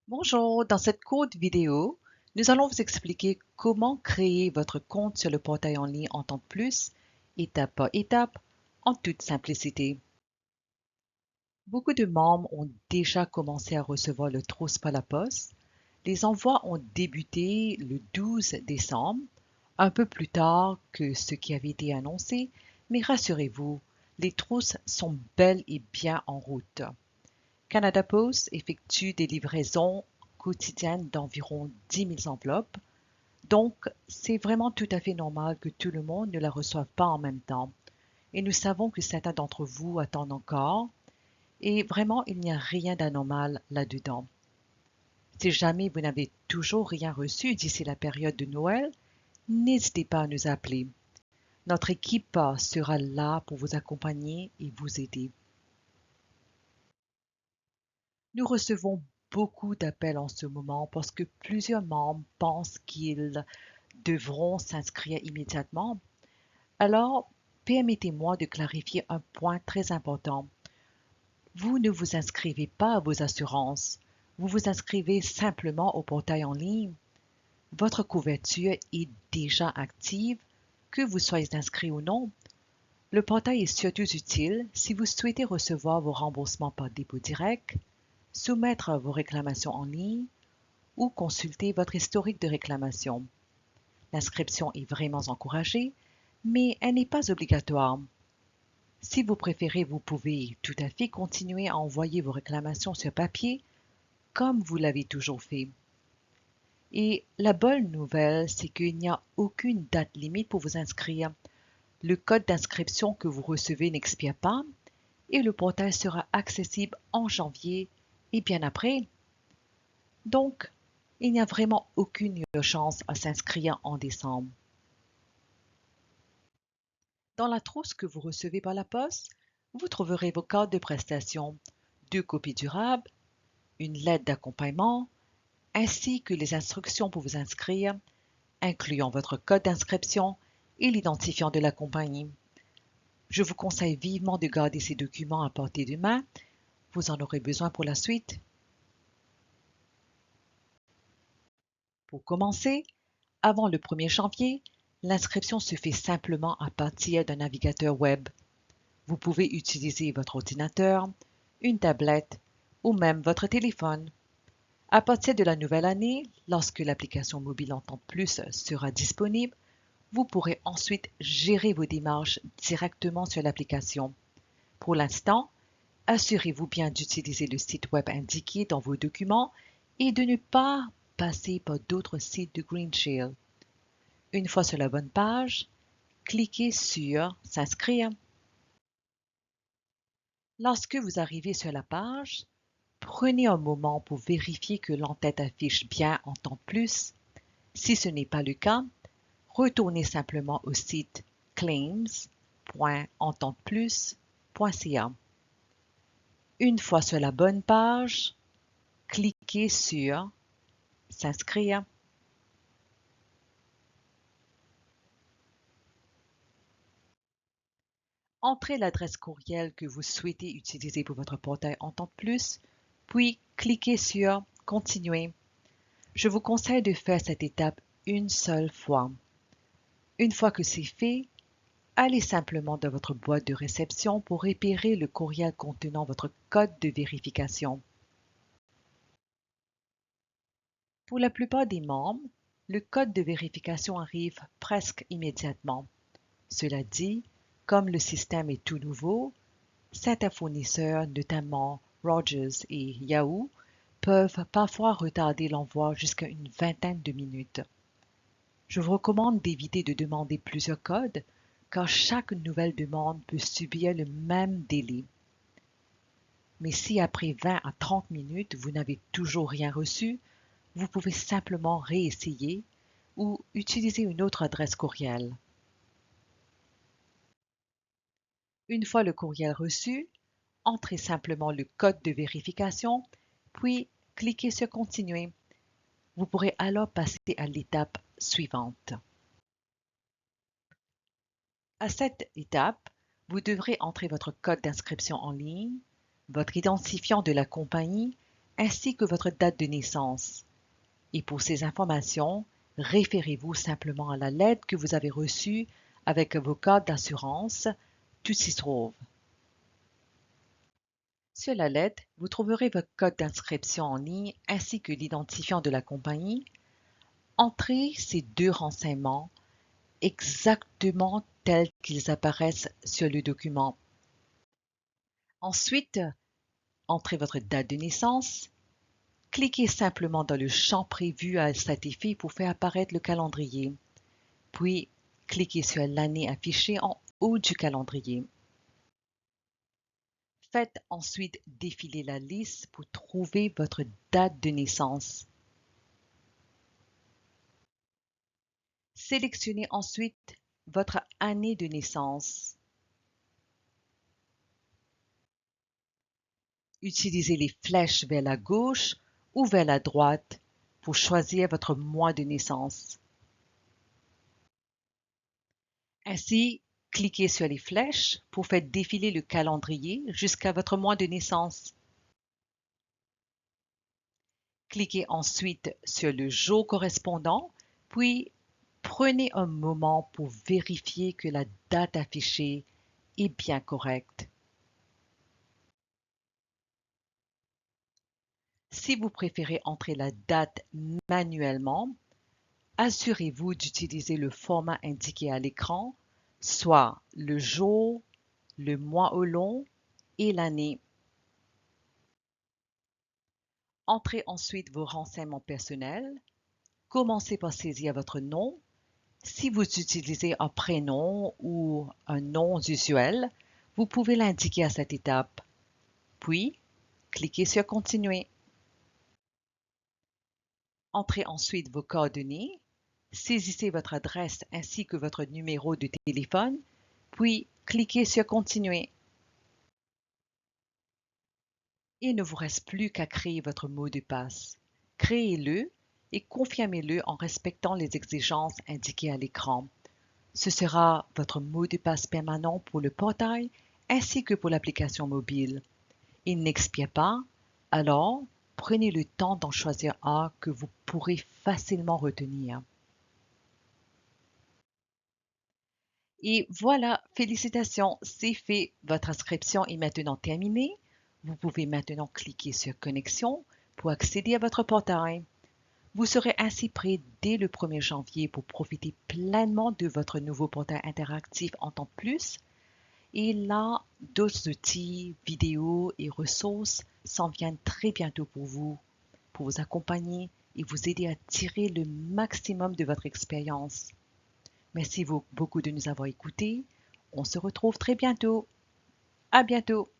Bonjour, dans cette courte vidéo, nous allons vous expliquer comment créer votre compte sur le portail en ligne en temps de plus, étape par étape, en toute simplicité. Beaucoup de membres ont déjà commencé à recevoir le trousse par la poste. Les envois ont débuté le 12 décembre, un peu plus tard que ce qui avait été annoncé, mais rassurez-vous, les trousses sont bel et bien en route. Canada Post effectue des livraisons quotidiennes d'environ 10 000 enveloppes, donc c'est vraiment tout à fait normal que tout le monde ne la reçoive pas en même temps. Et nous savons que certains d'entre vous attendent encore, et vraiment il n'y a rien d'anormal là-dedans. Si jamais vous n'avez toujours rien reçu d'ici la période de Noël, n'hésitez pas à nous appeler. Notre équipe sera là pour vous accompagner et vous aider. Nous recevons beaucoup d'appels en ce moment parce que plusieurs membres pensent qu'ils devront s'inscrire immédiatement. Alors, permettez-moi de clarifier un point très important. Vous ne vous inscrivez pas à vos assurances. Vous vous inscrivez simplement au portail en ligne. Votre couverture est déjà active, que vous soyez inscrit ou non. Le portail est surtout utile si vous souhaitez recevoir vos remboursements par dépôt direct, soumettre vos réclamations en ligne ou consulter votre historique de réclamation. L'inscription est vraiment encouragée, mais elle n'est pas obligatoire. Si vous préférez, vous pouvez tout à fait continuer à envoyer vos réclamations sur papier comme vous l'avez toujours fait. Et la bonne nouvelle, c'est qu'il n'y a aucune date limite pour vous inscrire. Le code d'inscription que vous recevez n'expire pas et le portail sera accessible en janvier et bien après. Donc, il n'y a vraiment aucune urgence à s'inscrire en décembre. Dans la trousse que vous recevez par la poste, vous trouverez vos cartes de prestation, 2 copies durables, une lettre d'accompagnement, ainsi que les instructions pour vous inscrire, incluant votre code d'inscription et l'identifiant de la compagnie. Je vous conseille vivement de garder ces documents à portée de main. Vous en aurez besoin pour la suite. Pour commencer, avant le 1er janvier, l'inscription se fait simplement à partir d'un navigateur web. Vous pouvez utiliser votre ordinateur, une tablette ou même votre téléphone. À partir de la nouvelle année, lorsque l'application mobile en temps plus sera disponible, vous pourrez ensuite gérer vos démarches directement sur l'application. Pour l'instant, assurez-vous bien d'utiliser le site web indiqué dans vos documents et de ne pas passer par d'autres sites de GreenShield. Une fois sur la bonne page, cliquez sur S'inscrire. Lorsque vous arrivez sur la page, prenez un moment pour vérifier que l'entête affiche bien en temps plus. Si ce n'est pas le cas, retournez simplement au site claims.entendetplus.ca. Une fois sur la bonne page, cliquez sur S'inscrire. Entrez l'adresse courriel que vous souhaitez utiliser pour votre portail en temps plus, puis cliquez sur Continuer. Je vous conseille de faire cette étape une seule fois. Une fois que c'est fait, allez simplement dans votre boîte de réception pour repérer le courriel contenant votre code de vérification. Pour la plupart des membres, le code de vérification arrive presque immédiatement. Cela dit, comme le système est tout nouveau, certains fournisseurs, notamment Rogers et Yahoo, peuvent parfois retarder l'envoi jusqu'à une vingtaine de minutes. Je vous recommande d'éviter de demander plusieurs codes, car chaque nouvelle demande peut subir le même délai. Mais si après 20 à 30 minutes, vous n'avez toujours rien reçu, vous pouvez simplement réessayer ou utiliser une autre adresse courriel. Une fois le courriel reçu, entrez simplement le code de vérification, puis cliquez sur Continuer. Vous pourrez alors passer à l'étape suivante. À cette étape, vous devrez entrer votre code d'inscription en ligne, votre identifiant de la compagnie, ainsi que votre date de naissance. Et pour ces informations, référez-vous simplement à la lettre que vous avez reçue avec vos codes d'assurance. Tout s'y trouve. Sur la lettre, vous trouverez votre code d'inscription en ligne ainsi que l'identifiant de la compagnie. Entrez ces deux renseignements exactement tels qu'ils apparaissent sur le document. Ensuite, entrez votre date de naissance. Cliquez simplement dans le champ prévu à cet effet pour faire apparaître le calendrier. Puis, cliquez sur l'année affichée en haut du calendrier. Faites ensuite défiler la liste pour trouver votre date de naissance. Sélectionnez ensuite votre année de naissance. Utilisez les flèches vers la gauche ou vers la droite pour choisir votre mois de naissance. Ainsi, cliquez sur les flèches pour faire défiler le calendrier jusqu'à votre mois de naissance. Cliquez ensuite sur le jour correspondant, puis prenez un moment pour vérifier que la date affichée est bien correcte. Si vous préférez entrer la date manuellement, assurez-vous d'utiliser le format indiqué à l'écran, soit le jour, le mois au long et l'année. Entrez ensuite vos renseignements personnels. Commencez par saisir votre nom. Si vous utilisez un prénom ou un nom usuel, vous pouvez l'indiquer à cette étape. Puis, cliquez sur Continuer. Entrez ensuite vos coordonnées. Saisissez votre adresse ainsi que votre numéro de téléphone, puis cliquez sur Continuer. Il ne vous reste plus qu'à créer votre mot de passe. Créez-le et confirmez-le en respectant les exigences indiquées à l'écran. Ce sera votre mot de passe permanent pour le portail ainsi que pour l'application mobile. Il n'expire pas, alors prenez le temps d'en choisir un que vous pourrez facilement retenir. Et voilà, félicitations, c'est fait. Votre inscription est maintenant terminée. Vous pouvez maintenant cliquer sur Connexion pour accéder à votre portail. Vous serez ainsi prêt dès le 1er janvier pour profiter pleinement de votre nouveau portail interactif en temps plus. Et là, d'autres outils, vidéos et ressources s'en viennent très bientôt pour vous accompagner et vous aider à tirer le maximum de votre expérience. Merci beaucoup de nous avoir écoutés. On se retrouve très bientôt. À bientôt.